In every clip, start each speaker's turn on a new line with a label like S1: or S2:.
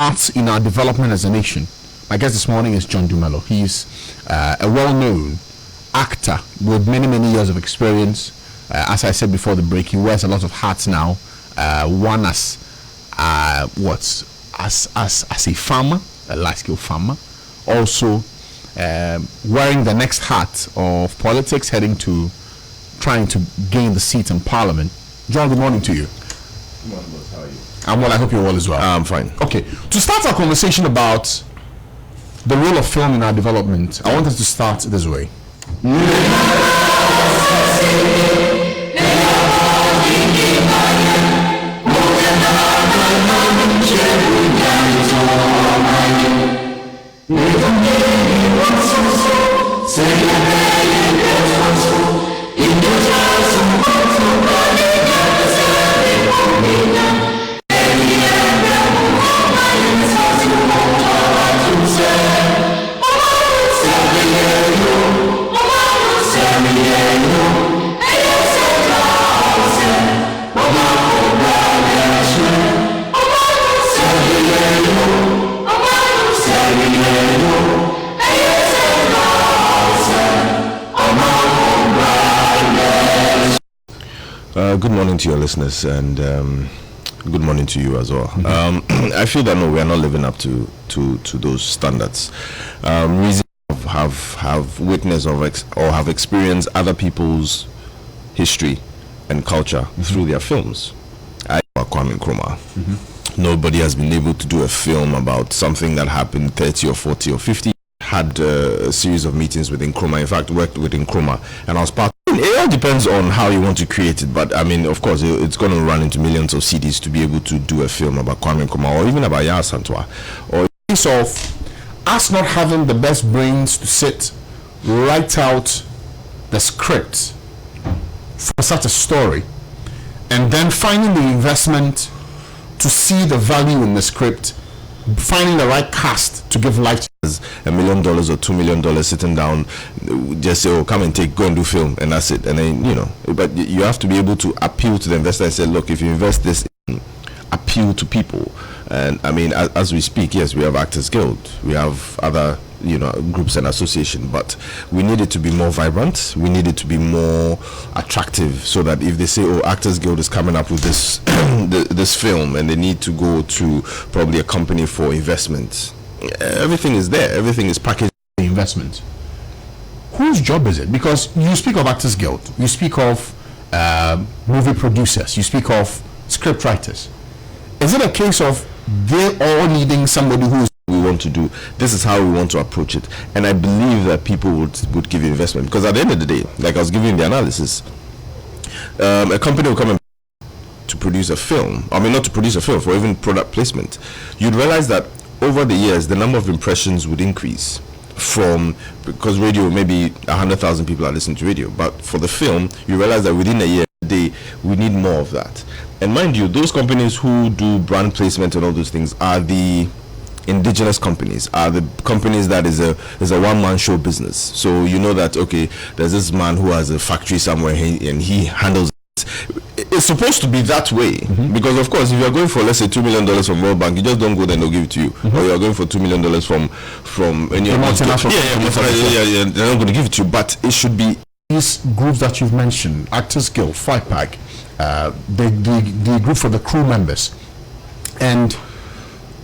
S1: arts in our development as a nation. My guest this morning is John Dumelo. He's a well-known actor with many years of experience. As I said before the break, he wears a lot of hats now. One as a farmer, a light-skill farmer. Also wearing the next hat of politics, trying to gain the seat in Parliament. John, good morning to you.
S2: Good morning, boss. How are you?
S1: I'm well. I hope you're well as well.
S2: I'm fine.
S1: Okay. To start our conversation about the role of film in our development, I want us to start this way.
S2: Good morning to your listeners, and good morning to you as well. I feel that no, we are not living up to those standards. Reason have witnessed or have experienced other people's history and culture through their films. Kwame Nkrumah. Nobody has been able to do a film about something that happened 30 or 40 or 50. Had a series of meetings with Nkrumah. In fact, worked with Nkrumah, and I was part. It all depends on how you want to create it, but I mean, of course, it's going to run into millions of CDs to be able to do a film about Kwame Nkrumah, or even about Yaya Santwa, or
S1: Case of us not having the best brains to sit, write out the script for such a story, and then finding the investment to see the value in the script, finding the right cast to give life to.
S2: $1 million or $2 million sitting down, just say, oh, come and go and do film, and that's it. And then, but you have to be able to appeal to the investor and say, look, if you invest this in, appeal to people. And I mean, as we speak, yes, we have Actors Guild, we have other groups and association, but we need it to be more vibrant, we need it to be more attractive, so that if they say, oh, Actors Guild is coming up with this this film, and they need to go to probably a company for investment, everything is there, everything is packaged.
S1: Investment, whose job is it? Because you speak of Actors Guild, you speak of movie producers, you speak of script writers. Is it a case of they're all needing somebody who's
S2: we want to do, this is how we want to approach it, and I believe that people would give investment, because at the end of the day, like I was giving the analysis, a company will come and to produce a film, I mean not to produce a film, for even product placement, you'd realize that over the years the number of impressions would increase, because radio, maybe 100,000 people are listening to radio, but for the film you realize that within a year we need more of that. And mind you, those companies who do brand placement and all those things are the indigenous companies, are the companies that is a one-man show business. So you know that, okay, there's this man who has a factory somewhere and he handles it. It's supposed to be that way, because of course if you're going for, let's say, $2 million from World Bank, you just don't go there and they'll give it to you. Or you're going for $2 million from any
S1: multinational,
S2: they're not going to give it to you. But it should be
S1: these groups that you've mentioned, Actors Guild, Fight Pack, the group for the crew members, and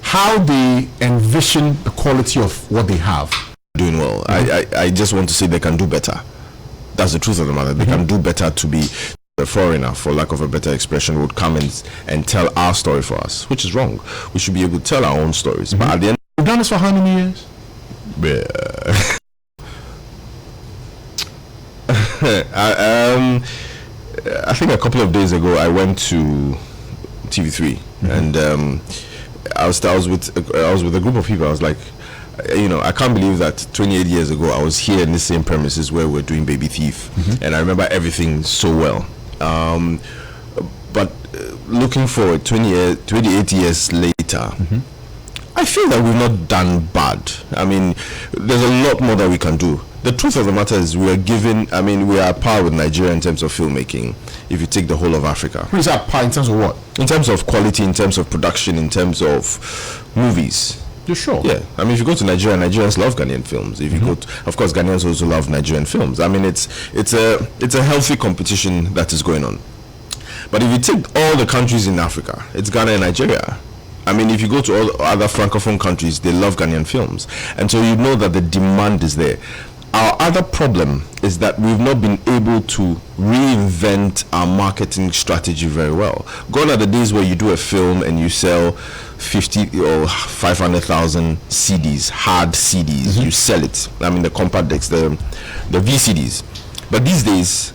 S1: how they envision the quality of what they have.
S2: Doing well. I just want to say they can do better. That's the truth of the matter. They can do better. To be a foreigner, for lack of a better expression, would come and tell our story for us, which is wrong. We should be able to tell our own stories. But at the end,
S1: you've done this for how many years?
S2: I think a couple of days ago I went to TV3, and I was with a group of people. I was like, I can't believe that 28 years ago I was here in the same premises where we're doing Baby Thief, and I remember everything so well. But looking forward, 28 years later, I feel that we've not done bad. I mean, there's a lot more that we can do. The truth of the matter is we are at par with Nigeria in terms of filmmaking if you take the whole of Africa.
S1: Who is at par in terms of what?
S2: In terms of quality, in terms of production, in terms of movies.
S1: You're sure?
S2: Yeah. I mean, if you go to Nigeria, Nigerians love Ghanaian films. If you go to, of course, Ghanaians also love Nigerian films. I mean, it's a healthy competition that is going on. But if you take all the countries in Africa, it's Ghana and Nigeria. I mean, if you go to all other francophone countries, they love Ghanaian films. And so you know that the demand is there. Our other problem is that we've not been able to reinvent our marketing strategy very well. Gone are the days where you do a film and you sell 50 or 500,000 CDs, hard CDs. You sell it. I mean, the compact discs, the VCDs. But these days,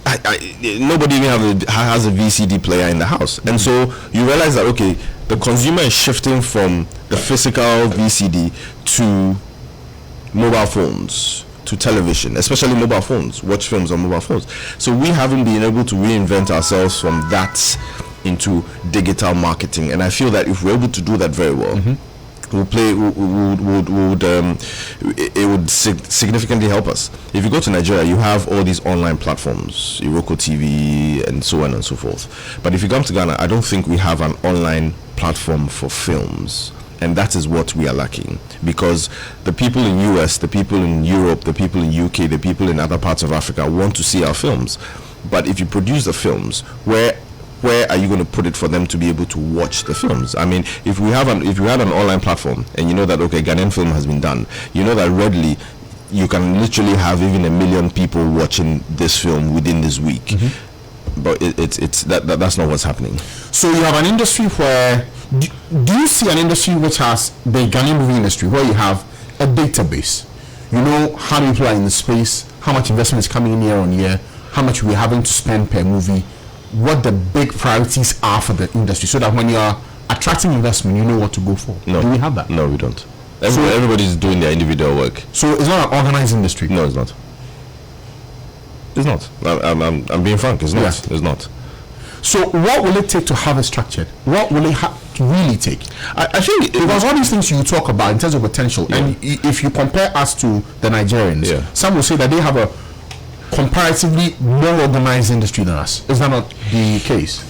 S2: nobody even has a VCD player in the house. And so you realize that, okay, the consumer is shifting from the physical VCD to mobile phones, to television, especially mobile phones, watch films on mobile phones. So we haven't been able to reinvent ourselves from that into digital marketing. And I feel that if we're able to do that very well, it would significantly help us. If you go to Nigeria, you have all these online platforms, Iroko TV and so on and so forth. But if you come to Ghana, I don't think we have an online platform for films. And that is what we are lacking, because the people in US, the people in Europe, the people in UK, the people in other parts of Africa want to see our films. But if you produce the films, where are you going to put it for them to be able to watch the films? I mean, if we had an online platform and you know that, okay, Ghanaian film has been done, you know that readily you can literally have even 1 million people watching this film within this week. But that's not what's happening.
S1: So you have an industry where do you see an industry which has the Ghanaian movie industry where you have a database? You know how many people are in the space, how much investment is coming in year on year, how much we're having to spend per movie, what the big priorities are for the industry, so that when you are attracting investment, you know what to go for.
S2: No.
S1: Do we have that?
S2: No, we don't. Everybody's doing their individual work.
S1: So it's not an organized industry?
S2: No, it's not. It's not. I'm being frank. It's not. Yeah. It's not.
S1: So what will it take to have it structured? What will it really take?
S2: I think
S1: because all these things you talk about in terms of potential, and if you compare us to the Nigerians, some will say that they have a comparatively more organized industry than us. Is that not the case?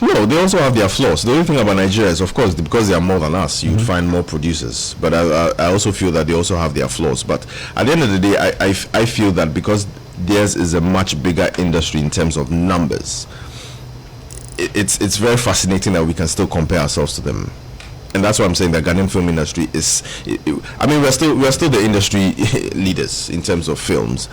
S2: No, they also have their flaws. The only thing about Nigeria is, of course, because they are more than us, you'd find more producers. But I also feel that they also have their flaws. But at the end of the day, I feel that because theirs is a much bigger industry in terms of numbers, it's very fascinating that we can still compare ourselves to them. And that's why I'm saying that Ghanaian film industry is, I mean, we're still the industry leaders in terms of films.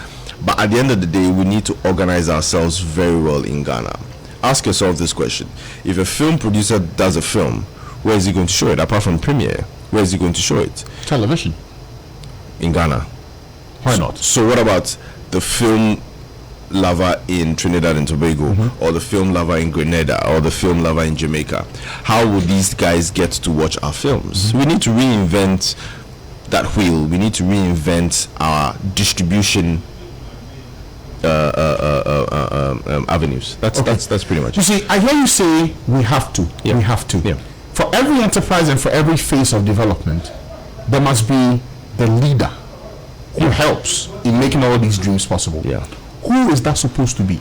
S2: But at the end of the day, we need to organize ourselves very well in Ghana. Ask yourself this question. If a film producer does a film, where is he going to show it? Apart from premiere, where is he going to show it?
S1: Television.
S2: In Ghana.
S1: Why not?
S2: So what about the film lover in Trinidad and Tobago, or the film lover in Grenada, or the film lover in Jamaica? How will these guys get to watch our films? We need to reinvent that wheel. We need to reinvent our distribution avenues. That's pretty much it.
S1: You see, I hear you say we have to. We have to.
S2: Yeah.
S1: For every enterprise and for every phase of development, there must be the leader who helps in making all these dreams possible.
S2: Yeah.
S1: Who is that supposed to be?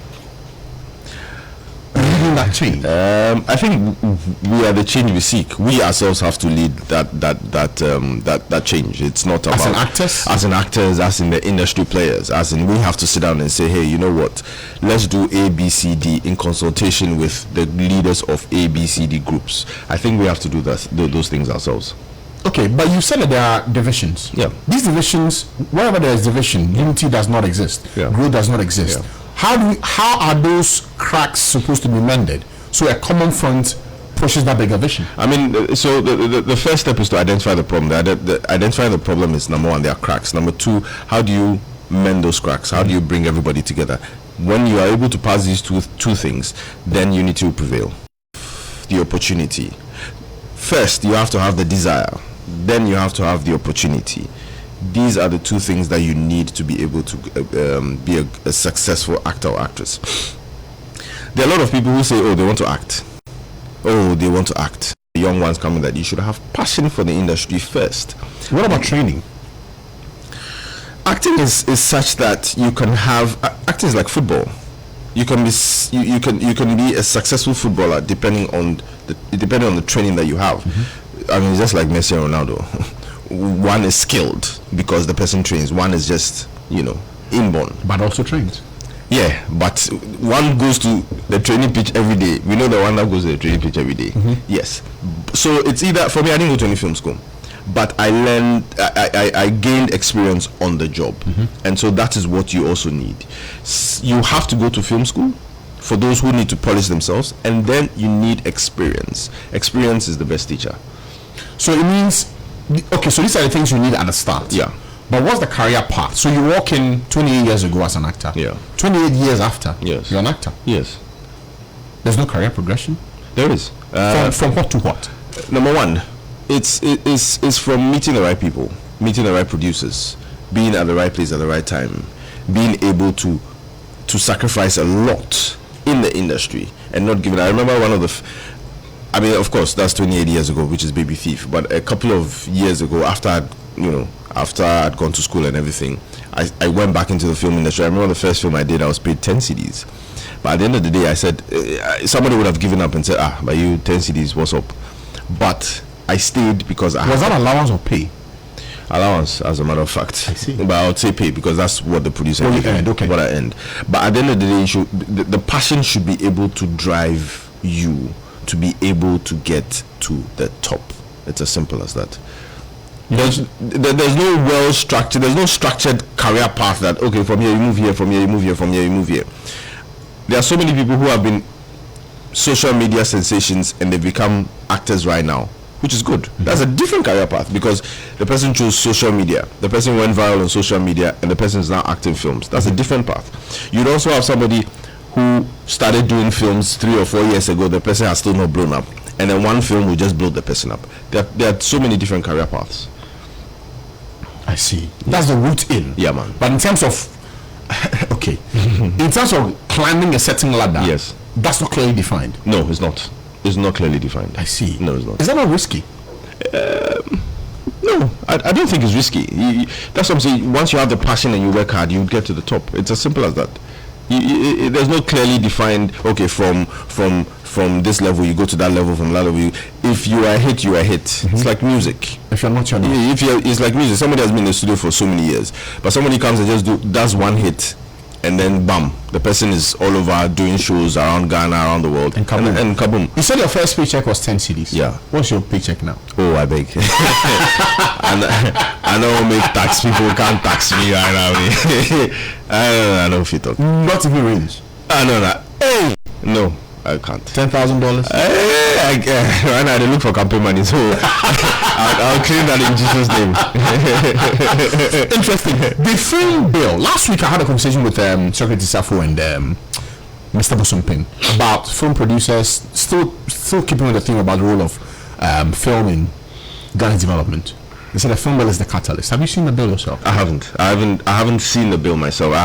S1: Leading that change.
S2: I think we are the change we seek. We ourselves have to lead that change. It's not about as an actors, as in the industry players, as in we have to sit down and say, hey, you know what? Let's do A, B, C, D in consultation with the leaders of A, B, C, D groups. I think we have to do those things ourselves.
S1: Okay, but you said that there are divisions.
S2: Yeah.
S1: These divisions, wherever there is division, unity does not exist.
S2: Yeah.
S1: Growth does not exist.
S2: Yeah.
S1: How are those cracks supposed to be mended so a common front pushes that bigger vision?
S2: I mean, so the first step is to identify the problem. Identifying the problem is number one, there are cracks. Number two, how do you mend those cracks? How do you bring everybody together? When you are able to pass these two things, then unity will prevail. The opportunity. First, you have to have the desire. Then you have to have the opportunity. These are the two things that you need to be able to be a successful actor or actress. There are a lot of people who say, oh, they want to act. Oh, they want to act. The young ones coming that you should have passion for the industry first.
S1: What about training?
S2: acting is such that you can have acting is like football. You can be you can be a successful footballer depending on the training that you have. I mean, just like Messi and Ronaldo. One is skilled because the person trains. One is just inborn,
S1: but also trains.
S2: Yeah, but one goes to the training pitch every day. We know the one that goes to the training pitch every day. Yes. So it's either, for me, I didn't go to any film school, but I learned, I gained experience on the job. And so that is what you also need. You have to go to film school for those who need to polish themselves, and then you need experience. Experience is the best teacher.
S1: So it means, okay, so these are the things you need at the start.
S2: Yeah.
S1: But what's the career path? So you walk in 28 years ago as an actor.
S2: Yeah.
S1: 28 years after,
S2: yes,
S1: you're an actor.
S2: Yes.
S1: There's no career progression?
S2: There is.
S1: From what to what?
S2: Number one, it's from meeting the right people, meeting the right producers, being at the right place at the right time, being able to sacrifice a lot in the industry and not giving. I remember one of the I mean, of course, that's 28 years ago, which is Baby Thief. But a couple of years ago, after I'd gone to school and everything, I went back into the film industry. I remember the first film I did, I was paid 10 CDs. But at the end of the day, I said, somebody would have given up and said, but you 10 CDs, what's up? But I stayed because I
S1: was that allowance or pay?
S2: Allowance, as a matter of fact.
S1: I see.
S2: But I would say pay because that's what the producer
S1: you earned, okay.
S2: What I earned. But at the end of the day, the passion should be able to drive you to be able to get to the top. It's as simple as that. There's no well structured, there's no structured career path that, okay, from here you move here, from here you move here, from here you move here. There are so many people who have been social media sensations and they've become actors right now, which is good. That's a different career path because the person chose social media, the person went viral on social media, and the person is now acting films. That's a different path. You'd also have somebody who started doing films 3 or 4 years ago, the person has still not blown up, and then one film will just blow the person up. There are so many different career paths.
S1: I see. That's the route in.
S2: Yeah, man.
S1: But in terms of okay, in terms of climbing a certain ladder,
S2: yes,
S1: that's not clearly defined.
S2: No, it's not. It's not clearly defined.
S1: I see.
S2: No, it's not.
S1: Is that not risky?
S2: No, I don't think it's risky. That's what I'm saying. Once you have the passion and you work hard, you get to the top. It's as simple as that. There's no clearly defined, okay, from this level you go to that level, from that level if you are a hit, you are a hit. It's like music.
S1: If you're not, you're not.
S2: It's like music. Somebody has been in the studio for so many years, but somebody comes and just does one hit, and then bam, the person is all over doing shows around Ghana, around the world, and kaboom.
S1: You said your first paycheck was 10 CDs.
S2: Yeah.
S1: What's your paycheck now?
S2: Oh, I beg. I don't make tax. People can't tax me right now. I don't fit up.
S1: Not even range.
S2: No. Hey, no, I can't.
S1: $10,000.
S2: Right now they look for campaign money, so I'll claim that in Jesus' name.
S1: Interesting. The film bill. Last week I had a conversation with Secretary Safo and Mr. Bosumpin about film producers still keeping with the theme about the role of film in Ghana's development. They said the film bill is the catalyst. Have you seen the bill yourself?
S2: I haven't seen the bill myself. I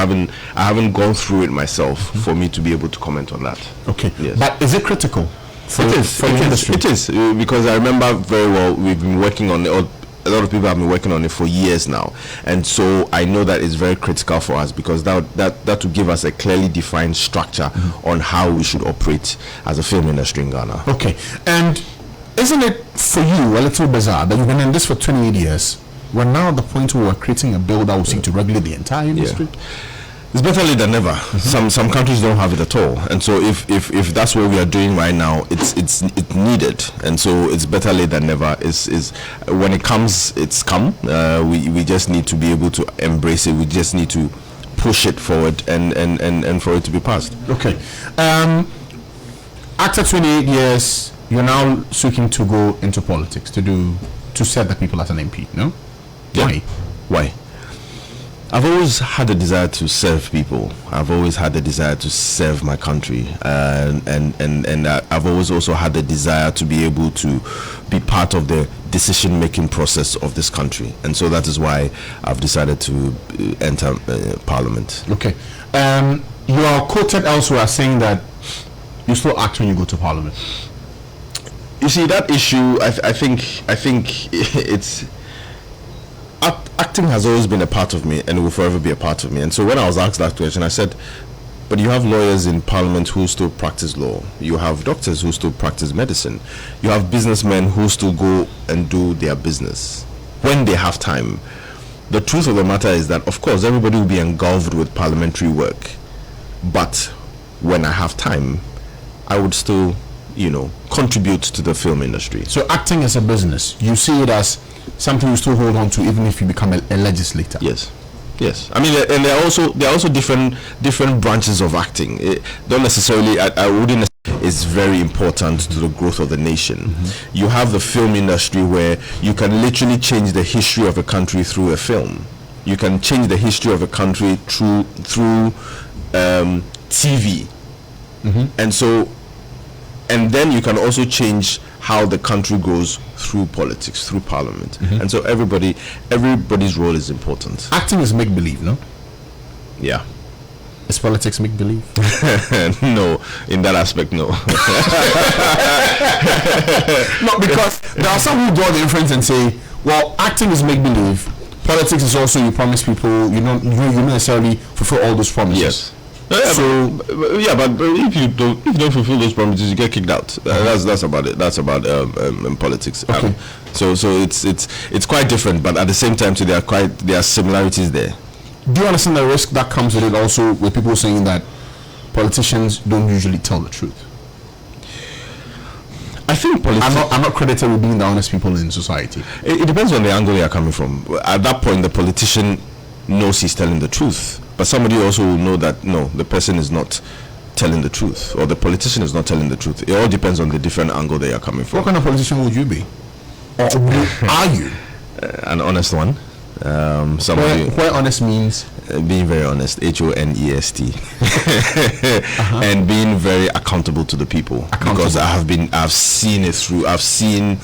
S2: haven't gone through it myself for me to be able to comment on that.
S1: Okay.
S2: Yes.
S1: But is it critical for
S2: the industry? It is because I remember very well we've been working on it. A lot of people have been working on it for years now, and so I know that it's very critical for us because that will give us a clearly defined structure on how we should operate as a film industry in Ghana.
S1: Okay. And isn't it for you a little bizarre that you've been in this for 28 years? We're now at the point where we're creating a bill that will seek to regulate the entire industry.
S2: Yeah. It's better late than never. Some countries don't have it at all, and so if that's what we are doing right now, it's needed, and so it's better late than never. Is when it comes, it's come. We just need to be able to embrace it. We just need to push it forward and for it to be passed.
S1: Okay. After 28 years, you're now seeking to go into politics to serve the people as an MP. No?
S2: Yeah. Why? I've always had a desire to serve people. I've always had the desire to serve my country, and I've always also had the desire to be able to be part of the decision-making process of this country, and so that is why I've decided to enter Parliament.
S1: Okay. You are quoted elsewhere saying that you still act when you go to Parliament. You
S2: see, that issue, I think it's. At acting has always been a part of me, and it will forever be a part of me. And so when I was asked that question, I said, but you have lawyers in parliament who still practice law. You have doctors who still practice medicine. You have businessmen who still go and do their business when they have time. The truth of the matter is that, of course, everybody will be engulfed with parliamentary work. But when I have time, I would still, contribute to the film industry.
S1: So acting as a business, you see it as something you still hold on to even if you become a legislator?
S2: Yes. I mean, and there are also different branches of acting. Don't necessarily, I wouldn't. Is very important to the growth of the nation. Mm-hmm. You have the film industry where you can literally change the history of a country through a film. You can change the history of a country through TV, and then you can also change how the country goes through politics, through parliament. And so everybody's role is important.
S1: Acting is make believe, no?
S2: Yeah.
S1: Is politics make believe?
S2: No, in that aspect, no.
S1: No, because there are some who draw the inference and say, well, acting is make believe. Politics is also you promise people, you don't necessarily fulfill all those promises.
S2: Yes. But if you don't fulfill those promises, you get kicked out. That's about it. That's about politics.
S1: Okay.
S2: So it's quite different, but at the same time, so there are similarities there.
S1: Do you understand the risk that comes with it also, with people saying that politicians don't usually tell the truth?
S2: I think
S1: I'm not credited with being the honest people in society.
S2: It depends on the angle they are coming from. At that point, the politician knows he's telling the truth, but somebody also will know that no, the person is not telling the truth, or the politician is not telling the truth. It all depends on the different angle they are coming from.
S1: What kind of politician would you be? Or are you?
S2: An honest one. Somebody
S1: where honest means
S2: being very honest, honest, and being very accountable to the people. Because I've seen it through. I've seen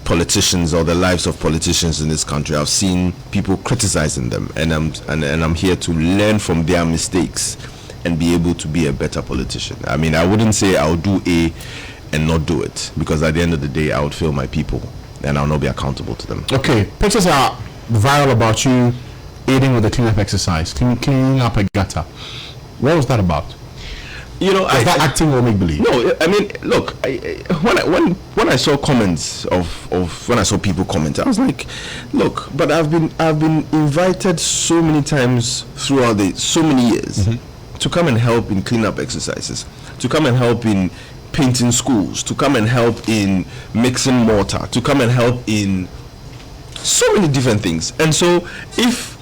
S2: politicians or the lives of politicians in this country. I've seen people criticizing them, and I'm here to learn from their mistakes and be able to be a better politician. I mean, I wouldn't say I'll do A and not do it, because at the end of the day, I would fail my people and I'll not be accountable to them.
S1: Okay, pictures are viral about you aiding with the cleanup exercise, cleaning up a gutter. What was that about? Was that acting or make believe?
S2: No, I mean, look, when I saw comments of when I saw people comment, I was like, look, but I've been invited so many times throughout so many years to come and help in cleanup exercises, to come and help in painting schools, to come and help in mixing mortar, to come and help in so many different things. And so if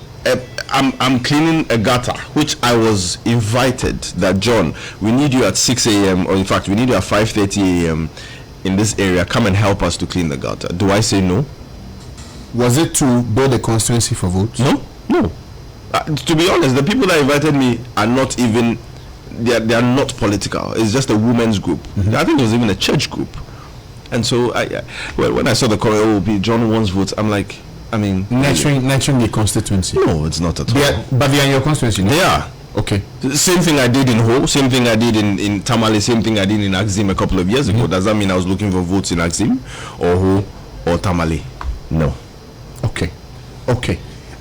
S2: I'm cleaning a gutter, which I was invited, that John, we need you at 6 a.m. or in fact we need you at 5:30 a.m. in this area, come and help us to clean the gutter, do I say no?
S1: Was it to build a constituency for votes?
S2: No. To be honest, the people that invited me are not even, they are not political. It's just a women's group. I think it was even a church group. And so when I saw the comment, John wants votes, I'm like, I mean,
S1: nurturing the constituency.
S2: No, it's not at all.
S1: But they are in your constituency. No?
S2: They are.
S1: Okay.
S2: Same thing I did in Ho, same thing I did in Tamale, same thing I did in Axim a couple of years ago. Does that mean I was looking for votes in Axim or Ho or Tamale? No.
S1: Okay.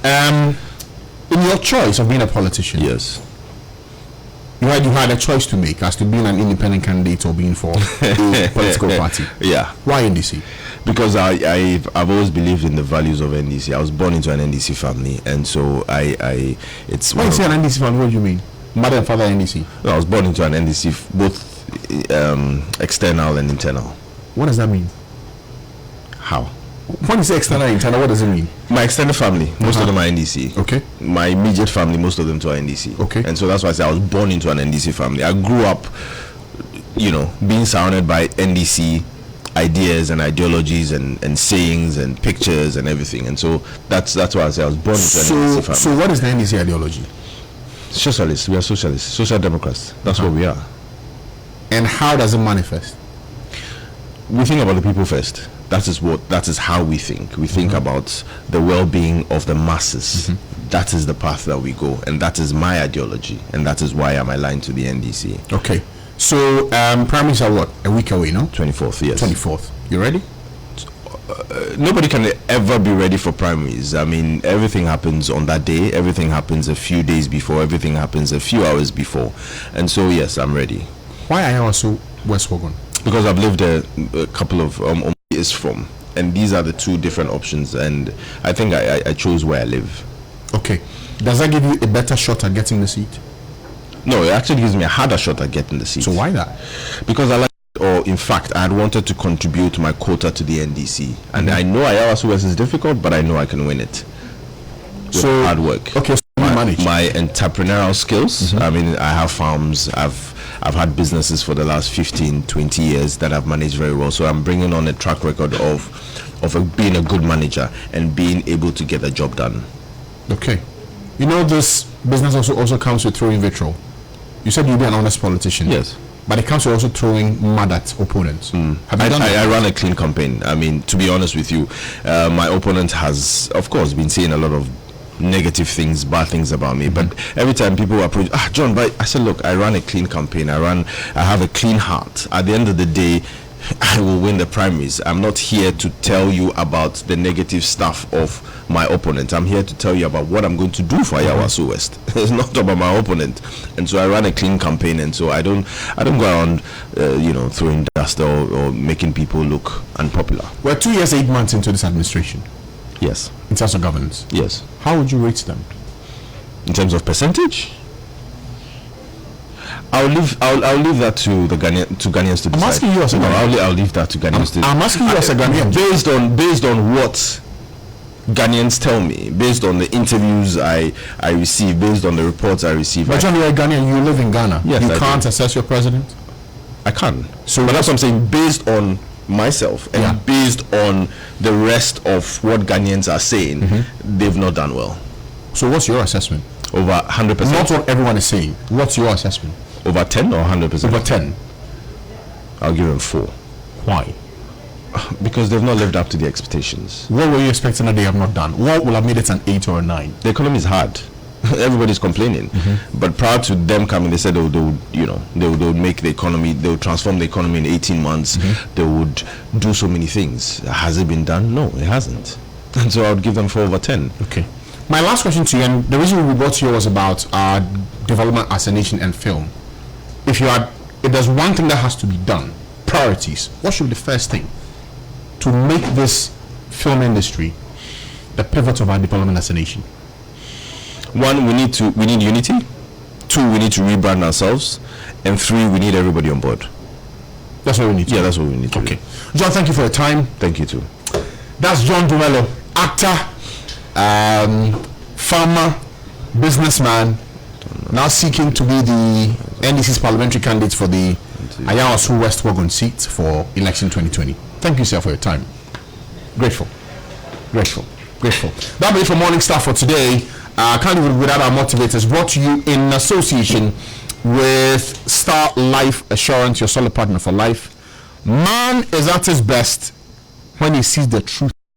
S1: In your choice of being a politician,
S2: yes,
S1: you had a choice to make as to being an independent candidate or being for a political party.
S2: Yeah.
S1: Why NDC?
S2: Because I've always believed in the values of NDC. I was born into an NDC family, and so it's.
S1: When you say an NDC family, what do you mean? Mother and father NDC?
S2: No, I was born into an NDC, both external and internal.
S1: What does that mean?
S2: How?
S1: When you say external and internal, what does it mean?
S2: My extended family, most of them are NDC.
S1: Okay.
S2: My immediate family, most of them too are NDC.
S1: Okay.
S2: And so that's why I say I was born into an NDC family. I grew up, being surrounded by NDC ideas and ideologies and sayings and pictures and everything. And so that's why I say I was born into an NDC family.
S1: So what is the NDC ideology?
S2: Socialists. We are socialists, social democrats. That's what we are.
S1: And how does it manifest?
S2: We think about the people first. That is how we think. We think about the well-being of the masses. That is the path that we go, and that is my ideology, and that is why I'm aligned to the NDC.
S1: Okay. So primaries are what? A week away, no?
S2: 24th, yes.
S1: 24th. You ready?
S2: nobody can ever be ready for primaries. I mean, everything happens on that day. Everything happens a few days before. Everything happens a few hours before. And so, yes, I'm ready.
S1: Why are you also West Wogon?
S2: Because I've lived there a couple of years from. And these are the two different options. And I think I chose where I live.
S1: Okay. Does that give you a better shot at getting the seat?
S2: No, it actually gives me a harder shot at getting the seat.
S1: So why that?
S2: Because I like, or in fact, I had wanted to contribute my quota to the NDC. And I know Ayawaso West is difficult, but I know I can win it. So hard work.
S1: Okay, so
S2: my entrepreneurial skills. I mean, I have farms. I've had businesses for the last 15, 20 years that I've managed very well. So I'm bringing on a track record of being a good manager and being able to get the job done.
S1: Okay. You know, this business also comes with throwing vitriol. You said you'd be an honest politician.
S2: Yes.
S1: But it comes with also throwing mud at opponents. Have you done that?
S2: I run a clean campaign. I mean, to be honest with you, my opponent has, of course, been saying a lot of negative things, bad things about me. But every time people approach, John, but I said, look, I run a clean campaign. I have a clean heart. At the end of the day, I will win the primaries. I'm not here to tell you about the negative stuff of my opponent. I'm here to tell you about what I'm going to do for Ayawaso West. It's not about my opponent. And so I run a clean campaign, and so I don't go around throwing dust or making people look unpopular.
S1: We're 2 years, 8 months into this administration.
S2: Yes.
S1: In terms of governance.
S2: Yes.
S1: How would you rate them?
S2: In terms of percentage? I'll leave that to the Ghanaians to decide.
S1: I'm asking you as a Ghanaian.
S2: I'll leave that to Ghanaians to.
S1: I'm asking you as a Ghanaian.
S2: Based on what Ghanaians tell me, based on the interviews I receive, based on the reports I receive.
S1: But John, you're a Ghanaian. You live in Ghana.
S2: Yes,
S1: you can't assess your president.
S2: I can. So, but that's what I'm saying. Based on myself and based on the rest of what Ghanaians are saying, they've not done well.
S1: So what's your assessment?
S2: Over 100%.
S1: Not what everyone is saying. What's your assessment?
S2: Over 10 or 100%?
S1: Over 10.
S2: I'll give them 4.
S1: Why?
S2: Because they've not lived up to the expectations.
S1: What were you expecting that they have not done? What will have made it an 8 or a 9?
S2: The economy is hard. Everybody's complaining. But prior to them coming, they said they would make the economy, they would transform the economy in 18 months. They would do so many things. Has it been done? No, it hasn't. And so I would give them 4 over 10.
S1: Okay. My last question to you, and the reason we brought you was about development as a nation and film. If there's one thing that has to be done, priorities, what should be the first thing to make this film industry the pivot of our development as a nation?
S2: 1, we need unity. 2, we need to rebrand ourselves. And 3, we need everybody on board.
S1: That's what we need to do.
S2: That's what we need to do.
S1: Okay. John, thank you for your time.
S2: Thank you too.
S1: That's John Dumelo, actor, farmer, businessman, now seeking to be the NDC's parliamentary candidate for the Ayawaso West Wogon seat for election 2020. Thank you, sir, for your time. Grateful. That'll be it for Morning Star for today. Can't live without our motivators, brought to you in association with Star Life Assurance, your solid partner for life. Man is at his best when he sees the truth